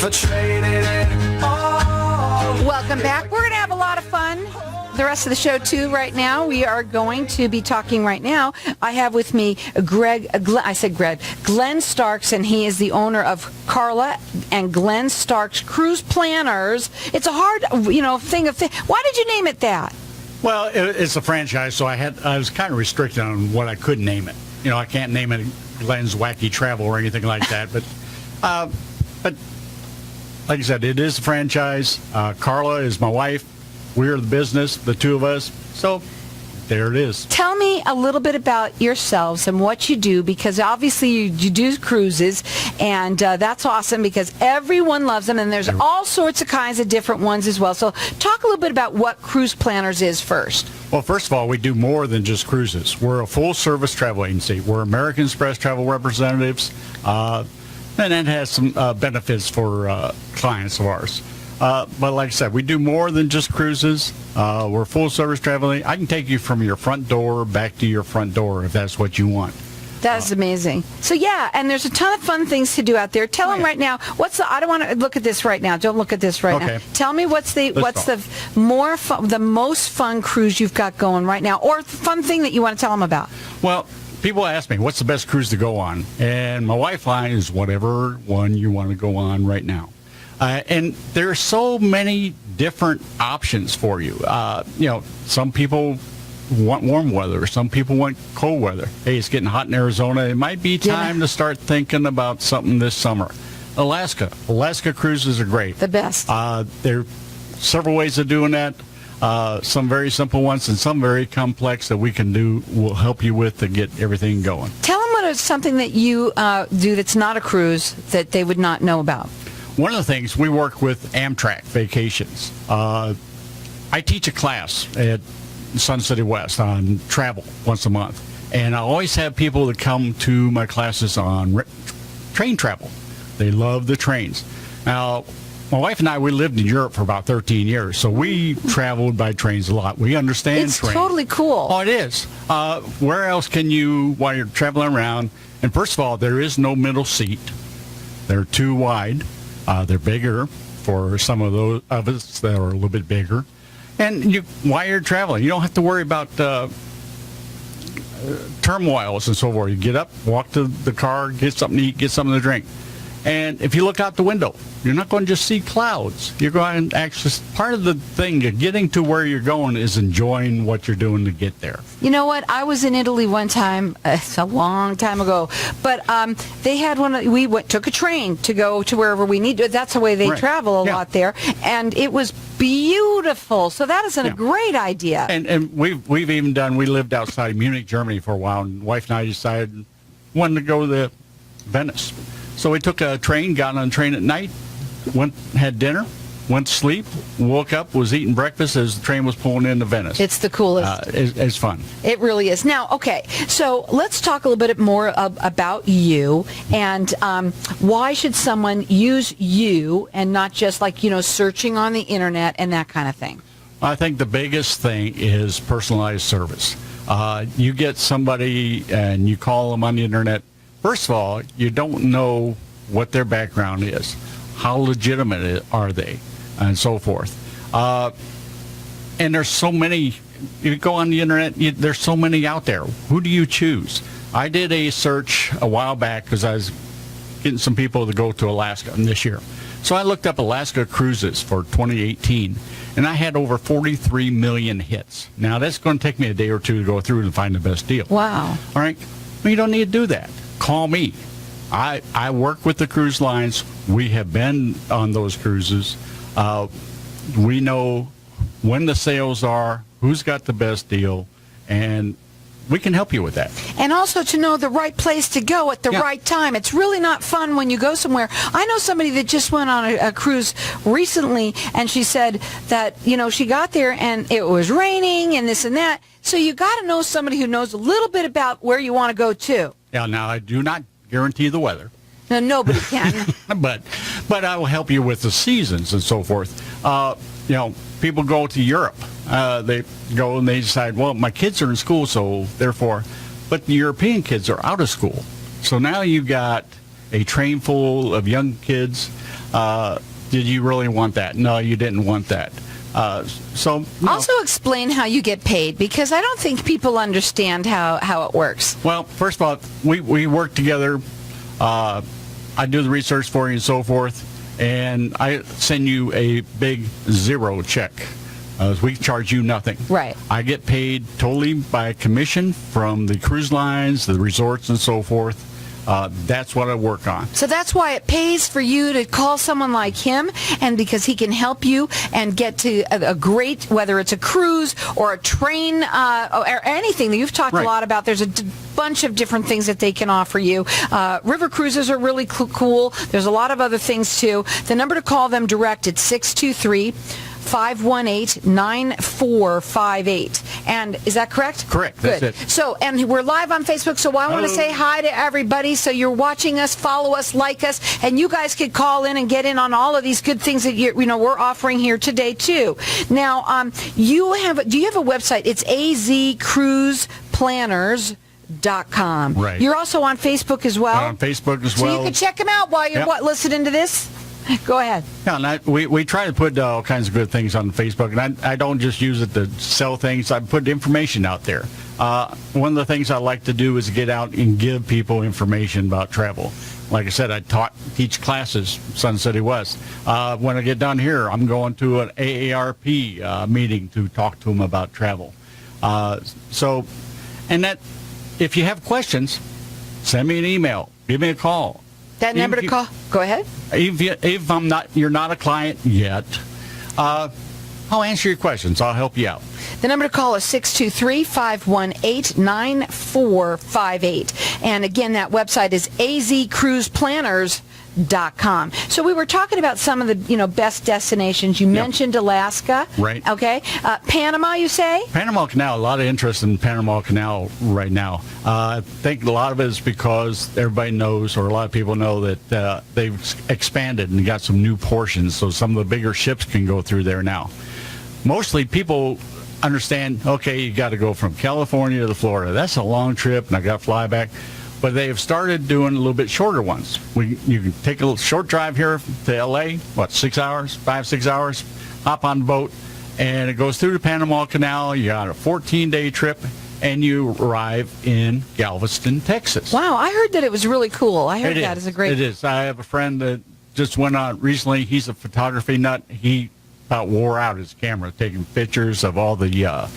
for trading it all. Welcome back. We're going to have a lot of fun the rest of the show, too, right now. We are going to be talking right now. I have with me Glenn Starks, and he is the owner of Carla and Glenn Starks Cruise Planners. It's a hard, thing. Why did you name it that? Well, it's a franchise, so I was kind of restricted on what I could name it. I can't name it Glenn's Wacky Travel or anything like that. But like I said, it is a franchise. Carla is my wife. We're the business, the two of us. So there it is. Tell me a little bit about yourselves and what you do, because obviously you do cruises, and that's awesome because everyone loves them, and there's all sorts of kinds of different ones as well. So talk a little bit about what Cruise Planners is first. Well, first of all, we do more than just cruises. We're a full-service travel agency. We're American Express travel representatives, and that has some benefits for clients of ours. But like I said, we do more than just cruises. We're full-service traveling. I can take you from your front door back to your front door if that's what you want. That's amazing. So yeah, and there's a ton of fun things to do out there. Tell them right now, I don't want to look at this right now. Don't look at this right now. Tell me what's the most fun cruise you've got going right now, or fun thing that you want to tell them about. Well, people ask me, what's the best cruise to go on? And my wife line is whatever one you want to go on right now. And there are so many different options for you. Some people want warm weather. Some people want cold weather. Hey, it's getting hot in Arizona. It might be time to start thinking about something this summer. Alaska cruises are great. The best. There are several ways of doing that. Some very simple ones and some very complex that will help you with to get everything going. Tell them what is something that you do that's not a cruise that they would not know about. One of the things, we work with Amtrak Vacations. I teach a class at Sun City West on travel once a month, and I always have people that come to my classes on train travel. They love the trains. Now, my wife and I, we lived in Europe for about 13 years, so we traveled by trains a lot. We understand trains. It's totally cool. Oh, it is. Where else can you, while you're traveling around, and first of all, there is no middle seat. They're too wide. They're bigger for some of those of us that are a little bit bigger. And while you're traveling, you don't have to worry about turmoils and so forth. You get up, walk to the car, get something to eat, get something to drink. And if you look out the window, you're not going to just see clouds. You're going to actually, part of the thing of getting to where you're going is enjoying what you're doing to get there. You know what? I was in Italy one time. It's a long time ago. But they had took a train to go to wherever we need to. That's the way they travel a lot there. And it was beautiful. So that is a great idea. And we've even we lived outside Munich, Germany for a while. And wife and I decided wanted to go to Venice. So we took a train, got on a train at night, had dinner, went to sleep, woke up, was eating breakfast as the train was pulling into Venice. It's the coolest. It's fun. It really is. Now, okay, so let's talk a little bit more about you, and why should someone use you and not just searching on the internet and that kind of thing? I think the biggest thing is personalized service. You get somebody and you call them on the internet. First of all, you don't know what their background is, how legitimate are they, and so forth. And there's so many, you go on the internet, there's so many out there. Who do you choose? I did a search a while back because I was getting some people to go to Alaska this year. So I looked up Alaska cruises for 2018, and I had over 43 million hits. Now, that's going to take me a day or two to go through and find the best deal. Wow. All right? Well, you don't need to do that. Call me. I work with the cruise lines. We have been on those cruises. We know when the sales are, who's got the best deal, and we can help you with that. And also to know the right place to go at the right time. It's really not fun when you go somewhere. I know somebody that just went on a cruise recently, and she said that, she got there and it was raining and this and that. So you got to know somebody who knows a little bit about where you want to go to. Yeah, now I do not guarantee the weather. No, nobody can. but I will help you with the seasons and so forth. People go to Europe. They go and they decide, well, my kids are in school, so therefore, but the European kids are out of school. So now you got a train full of young kids. Did you really want that? No, you didn't want that. Also explain how you get paid, because I don't think people understand how it works. Well, first of all, we work together. I do the research for you and so forth, and I send you a big zero check. We charge you nothing. Right. I get paid totally by commission from the cruise lines, the resorts, and so forth. That's what I work on. So that's why it pays for you to call someone like him, and because he can help you and get to a great, whether it's a cruise or a train or anything that you've talked a lot about. There's a bunch of different things that they can offer you. River cruises are really cool. There's a lot of other things too. The number to call them direct, it's 623-518-9458. And is that correct? Correct. Good. That's it. So, and we're live on Facebook, so I want to say hi to everybody. So you're watching us, follow us, like us, and you guys could call in and get in on all of these good things that we're offering here today too. Now, do you have a website? It's azcruiseplanners.com. Right. You're also on Facebook as well? I'm on Facebook as so well. So you can check them out while you're listening to this? Go ahead. Yeah, and we try to put all kinds of good things on Facebook, and I don't just use it to sell things. I put information out there. One of the things I like to do is get out and give people information about travel. Like I said, I teach classes, Sun City West. When I get done here, I'm going to an AARP meeting to talk to them about travel. If you have questions, send me an email, give me a call. That number to call? Go ahead. If you're not a client yet, I'll answer your questions. I'll help you out. The number to call is 623-518-9458. And again, that website is azcruiseplanners.com. So we were talking about some of the best destinations. You mentioned Alaska. Right. Okay. Panama, you say? Panama Canal, a lot of interest in Panama Canal right now. I think a lot of it is because everybody knows, or a lot of people know, that they've expanded and got some new portions, so some of the bigger ships can go through there now. Mostly people understand, okay, you got to go from California to Florida. That's a long trip, and I got to fly back. But they have started doing a little bit shorter ones. You can take a little short drive here to L.A., 6 hours, 5-6 hours, hop on the boat, and it goes through the Panama Canal. You got a 14-day trip, and you arrive in Galveston, Texas. Wow, I heard that it was really cool. I heard that is a great... It is. I have a friend that just went on recently. He's a photography nut. He about wore out his camera taking pictures of all the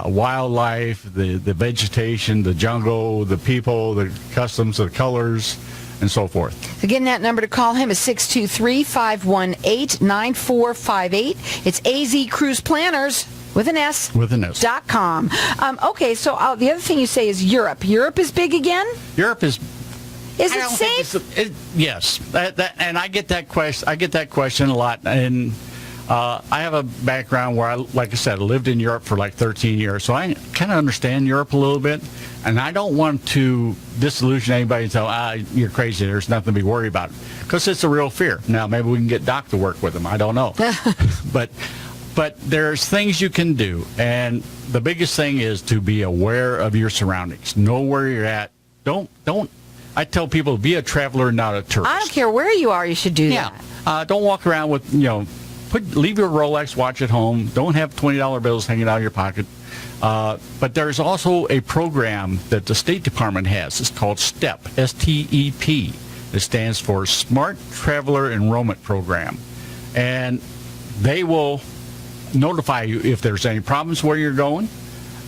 wildlife, the vegetation, the jungle, the people, the customs, the colors, and so forth. Again, that number to call him is 623-518-9458. It's AZ Cruise Planners with an S. With an S. .com. Okay, so the other thing you say is Europe. Europe is big again? Europe is... Is it safe? Yes. And I get that question. I get that question a lot. And I have a background where, like I said, I lived in Europe for like 13 years, so I kind of understand Europe a little bit, and I don't want to disillusion anybody and tell, you're crazy, there's nothing to be worried about, because it's a real fear. Now, maybe we can get Doc to work with them, I don't know. But there's things you can do, and the biggest thing is to be aware of your surroundings. Know where you're at. Don't. I tell people, be a traveler, not a tourist. I don't care where you are, you should do that. Don't walk around with, leave your Rolex watch at home. Don't have $20 bills hanging out of your pocket. But there's also a program that the State Department has. It's called STEP, S-T-E-P. It stands for Smart Traveler Enrollment Program. And they will notify you if there's any problems where you're going.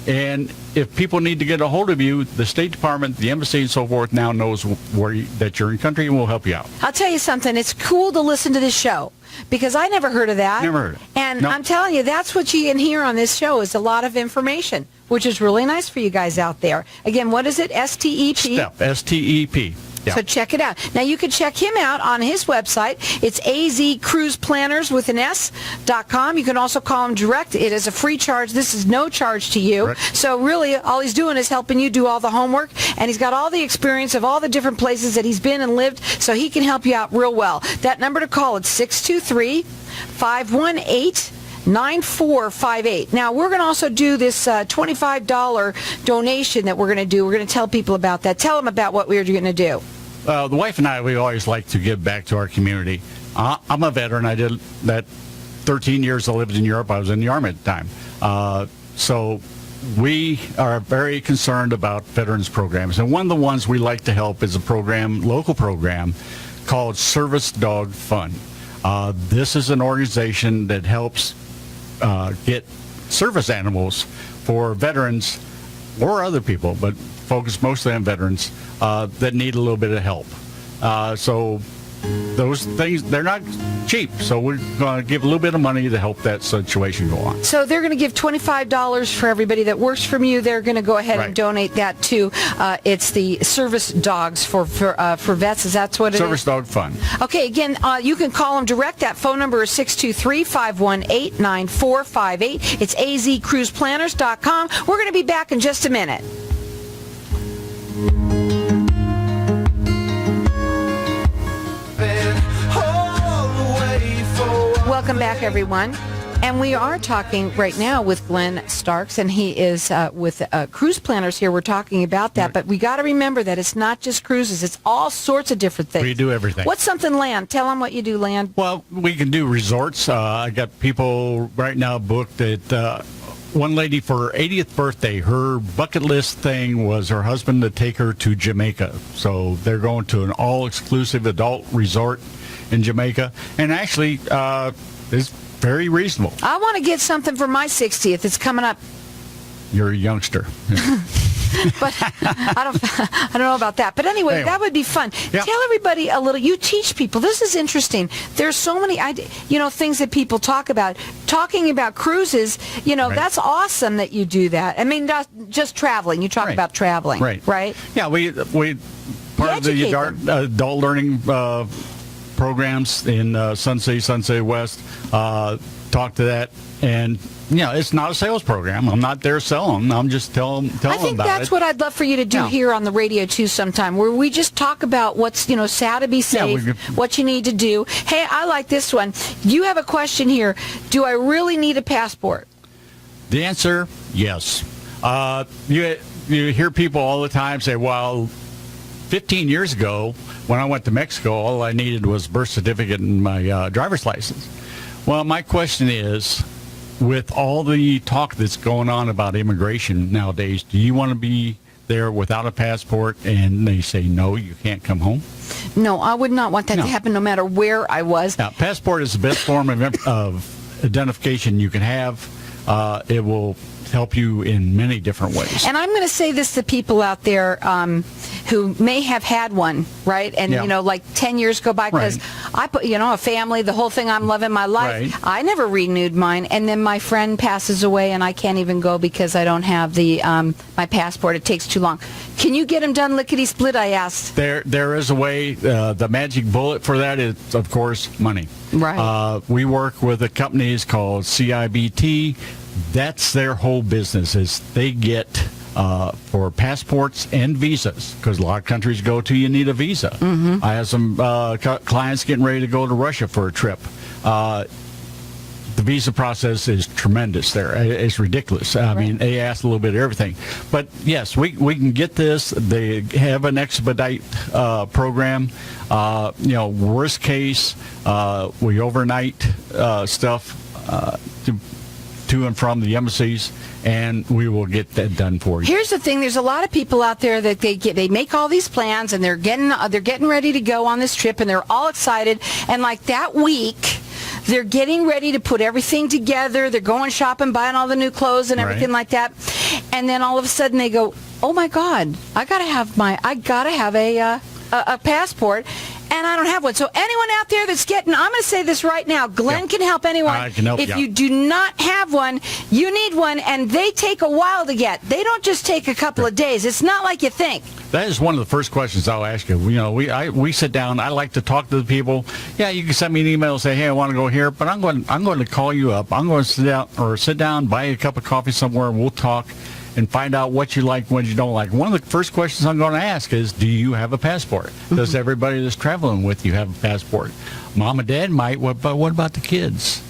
And if people need to get a hold of you, the State Department, the embassy, and so forth now knows that you're in country and will help you out. I'll tell you something. It's cool to listen to this show, because I never heard of that. Never heard of it. And I'm telling you, that's what you can hear on this show is a lot of information, which is really nice for you guys out there. Again, what is it? S-T-E-P? STEP, S-T-E-P. Yeah. So check it out. Now, you can check him out on his website. It's azcruiseplanners with an S.com. You can also call him direct. It is a free charge. This is no charge to you. Correct. So really, all he's doing is helping you do all the homework, and he's got all the experience of all the different places that he's been and lived, so he can help you out real well. That number to call is 623-518-9458. Now, we're going to also do this $25 donation that we're going to do. We're going to tell people about that. Tell them about what we're going to do. the wife and I, we always like to give back to our community. I'm a veteran. I did that 13 years I lived in Europe. I was in the Army at the time. So we are very concerned about veterans programs. And one of the ones we like to help is a program, local program, called Service Dog Fund. This is an organization that helps get service animals for veterans or other people, but focus mostly on veterans that need a little bit of help. So those things, they're not cheap, so we're going to give a little bit of money to help that situation go on. So they're going to give $25 for everybody that works from you. They're going to go ahead and Right. donate that to, it's the Service Dogs for vets. Is that what it Service is? Dog Fund. Okay, again, you can call them direct. That phone number is 623-518-9458. It's azcruiseplanners.com. We're going to be back in just a minute. been all the way for Welcome back, everyone. And we are talking right now with Glenn Starks, and he is with Cruise Planners here. We're talking about that, but we got to remember that it's not just cruises. It's all sorts of different things. We do everything. What's something land? Tell them what you do, land. Well, we can do resorts. I got people right now booked at one lady for her 80th birthday. Her bucket list thing was her husband to take her to Jamaica. So they're going to an all-exclusive adult resort in Jamaica. And actually, it's very reasonable. I want to get something for my 60th. It's coming up. You're a youngster. But I don't know about that. But anyway, that would be fun. Yeah. Tell everybody a little. You teach people. This is interesting. There's so many, things that people talk about. Talking about cruises, Right. that's awesome that you do that. I mean, not just traveling. You talk Right. about traveling, Right. Yeah, we part of the educate adult learning programs in Sun City West. Talk to that, and it's not a sales program. I'm not there selling. I'm just telling them I think about that's it. what I'd love for you to do Yeah. here on the radio too sometime, where we just talk about what's, how to be safe, we what you need to do. Hey, I like this one. You have a question here. Do I really need a passport? The answer, yes. You hear people all the time say, well, 15 years ago, when I went to Mexico, all I needed was a birth certificate and my driver's license. Well, my question is, with all the talk that's going on about immigration nowadays, do you want to be there without a passport and they say, no, you can't come home? No, I would not want that to happen no matter where I was. Now, passport is the best form of identification you can have. It will help you in many different ways. And I'm going to say this to people out there who may have had one, right? And, like 10 years go by because I put, a family, the whole thing, I'm loving my life. Right. I never renewed mine. And then my friend passes away and I can't even go because I don't have the my passport. It takes too long. Can you get them done lickety-split, I asked? There is a way. The magic bullet for that is, of course, money. Right. We work with a company called CIBT. That's their whole business, is they get for passports and visas, because a lot of countries go to, you need a visa. Mm-hmm. I have some clients getting ready to go to Russia for a trip. The visa process is tremendous there. It's ridiculous. I mean, they ask a little bit of everything. But, yes, we can get this. They have an expedite program. Worst case, we overnight stuff to and from the embassies, and we will get that done for you. Here's the thing: there's a lot of people out there that they make all these plans and they're getting ready to go on this trip and they're all excited, and like that week they're getting ready to put everything together. They're going shopping, buying all the new clothes and everything like that, and then all of a sudden they go, "Oh my God, I gotta have a passport." And I don't have one. So anyone out there that's I'm going to say this right now, Glenn can help anyone. I can help if you. you do not have one, you need one, and they take a while to get. They don't just take a couple of days. It's not like you think. That is one of the first questions I'll ask you. We sit down. I like to talk to the people. Yeah, you can send me an email and say, "Hey, I want to go here," but I'm going to call you up. I'm going to sit down, buy you a cup of coffee somewhere, and we'll talk and find out what you like, what you don't like. One of the first questions I'm going to ask is, do you have a passport? Does everybody that's traveling with you have a passport? Mom and Dad might, but what about the kids?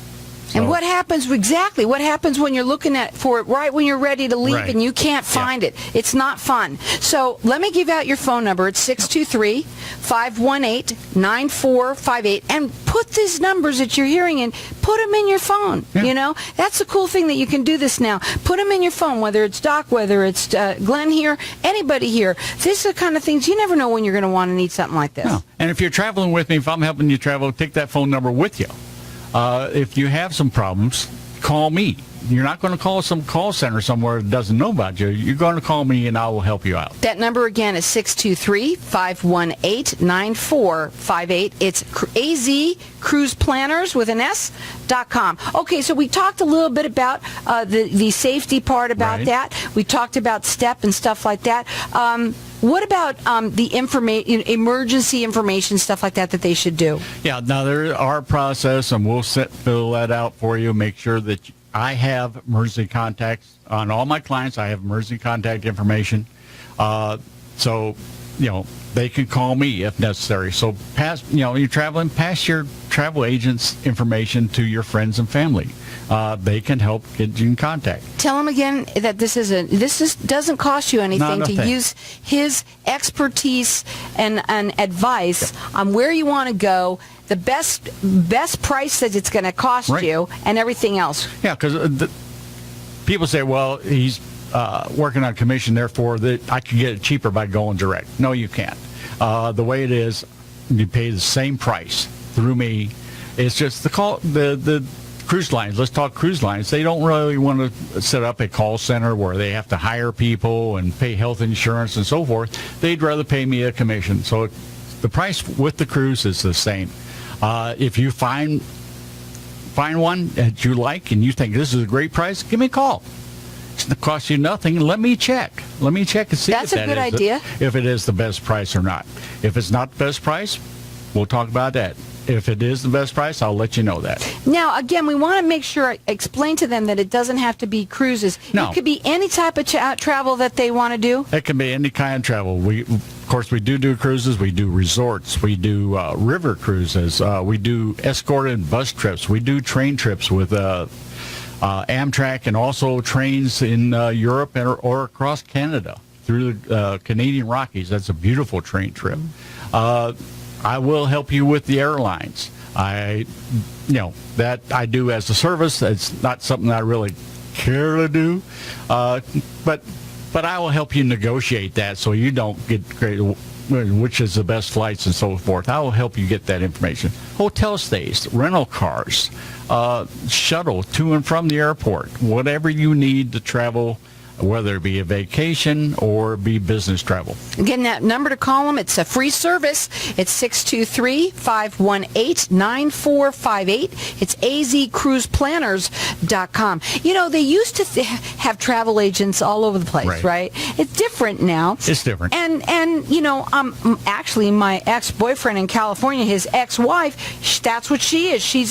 So, And what happens exactly? What happens when you're looking for it right when you're ready to leave Right. and you can't find it? It's not fun. So let me give out your phone number. It's 623-518-9458. And put these numbers that you're hearing in, put them in your phone. Yeah. You know, that's the cool thing that you can do this now. Put them in your phone, whether it's Doc, whether it's Glenn here, anybody here. These are the kind of things you never know when you're going to want to need something like this. No. And if you're traveling with me, if I'm helping you travel, take that phone number with you. If you have some problems, call me. You're not going to call some call center somewhere that doesn't know about you. You're going to call me, and I will help you out. That number again is 623-518-9458. It's AZ Cruise Planners with an S.com. Okay, so we talked a little bit about the safety part about Right. that. We talked about STEP and stuff like that. What about the emergency information, stuff like that they should do? Yeah, now there our process, and we'll fill that out for you. Make sure that I have emergency contacts on all my clients. I have emergency contact information, so they can call me if necessary. So you're traveling, pass your travel agent's information to your friends and family. They can help get you in contact. Tell him again that this doesn't cost you anything Not a to thing. use his expertise and advice on where you want to go, the best price that it's going to cost Right. you, and everything else. Yeah, because people say, well, he's working on commission, therefore that I can get it cheaper by going direct. No, you can't. The way it is, you pay the same price through me. It's just the cruise lines. Let's talk cruise lines. They don't really want to set up a call center where they have to hire people and pay health insurance and so forth. They'd rather pay me a commission. So the price with the cruise is the same. If you find one that you like and you think this is a great price, give me a call. It's going to cost you nothing. Let me check and see That's a good idea. If it is the best price or not. If it's not the best price, we'll talk about that. If it is the best price, I'll let you know that. Now, again, we want to make sure I explain to them that it doesn't have to be cruises. No. It could be any type of travel that they want to do. It can be any kind of travel. Of course, we do cruises. We do resorts. We do river cruises. We do escorted bus trips. We do train trips with Amtrak, and also trains in Europe or across Canada through the Canadian Rockies. That's a beautiful train trip. I will help you with the airlines. That I do as a service. It's not something I really care to do, but I will help you negotiate that so you don't get which is the best flights and so forth. I will help you get that information. Hotel stays, rental cars, shuttle to and from the airport, whatever you need to travel, whether it be a vacation or be business travel. Again, that number to call them, it's a free service. It's 623-518-9458. It's azcruiseplanners.com. They used to have travel agents all over the place, right? It's different now. It's different. And actually, my ex-boyfriend in California, his ex-wife, that's what she is. She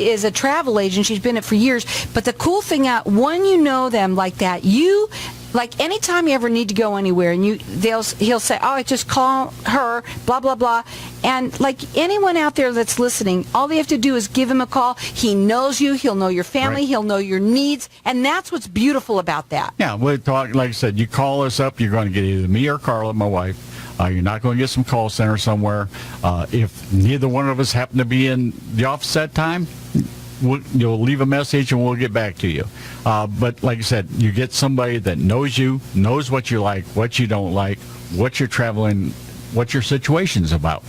is a travel agent. She's been it for years. But the cool thing, when you know them like that, like anytime you ever need to go anywhere, and he'll say, "Oh, I just call her, blah blah blah," and like anyone out there that's listening, all they have to do is give him a call. He knows you. He'll know your family. Right. He'll know your needs, and that's what's beautiful about that. Yeah, we'll talk. Like I said, you call us up, you're going to get either me or Carla, my wife. You're not going to get some call center somewhere. If neither one of us happen to be in the office at that time, you'll leave a message and we'll get back to you. But like I said, you get somebody that knows you, knows what you like, what you don't like, what you're traveling, what your situation's about,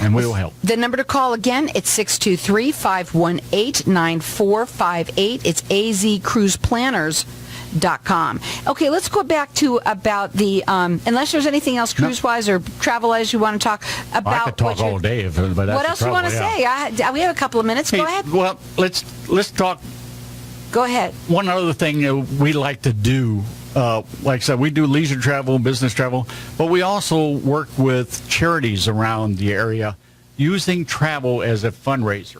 and we will help. The number to call again, it's 623-518-9458. It's azcruiseplanners.com. Okay, let's go back to about the, unless there's anything else cruise-wise or travel-wise you want to talk about. I could talk all day, but that's what else you want to say? We have a couple of minutes. Go ahead. Well, let's talk. Go ahead. One other thing that we like to do, like I said, we do leisure travel, business travel, but we also work with charities around the area using travel as a fundraiser.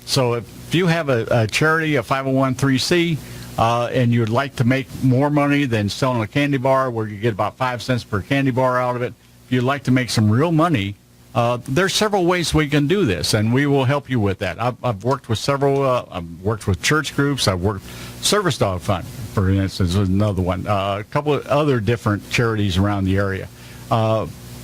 So if you have a charity, a 501(c), and you'd like to make more money than selling a candy bar where you get about 5 cents per candy bar out of it, if you'd like to make some real money, there's several ways we can do this, and we will help you with that. I've worked with several. I've worked with church groups. I've worked Service Dog Fund, for instance, is another one. A couple of other different charities around the area.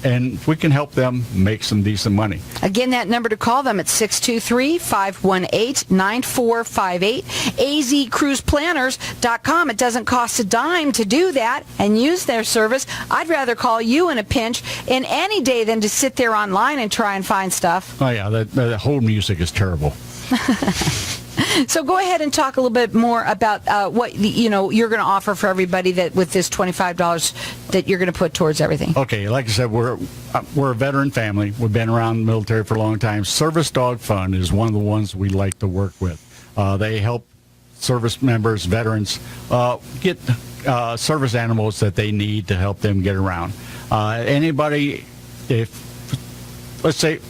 And we can help them make some decent money. Again, that number to call them at 623-518-9458, azcruiseplanners.com. It doesn't cost a dime to do that and use their service. I'd rather call you in a pinch in any day than to sit there online and try and find stuff. Oh, yeah, the whole music is terrible. So go ahead and talk a little bit more about what you're going to offer for everybody that with this $25 that you're going to put towards everything. Okay, like I said, we're a veteran family. We've been around the military for a long time. Service Dog Fund is one of the ones we like to work with. They help service members, veterans, get service animals that they need to help them get around. Anybody, let's say,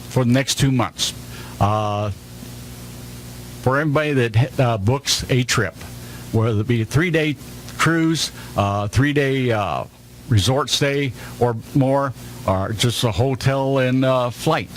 for the next 2 months, for everybody that books a trip, whether it be a 3-day cruise, 3-day resort stay or more, or just a hotel and flight,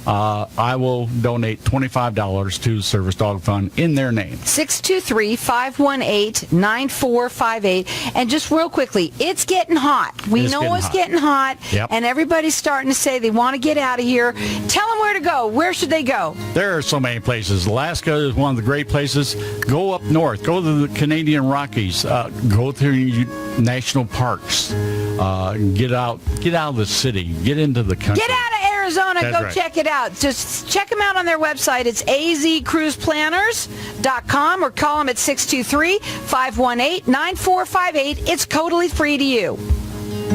I will donate $25 to Service Dog Fund in their name. 623-518-9458. And just real quickly, it's getting hot. We know it's getting hot. Yep. And everybody's starting to say they want to get out of here. Tell them where to go. Where should they go? There are so many places. Alaska is one of the great places. Go up north. Go to the Canadian Rockies. Go through national parks. Get out of the city. Get into the country. Get out of Arizona. That's Go right. check it out. Just check them out on their website. It's azcruiseplanners.com or call them at 623-518-9458. It's totally free to you.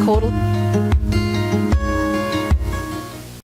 Totally.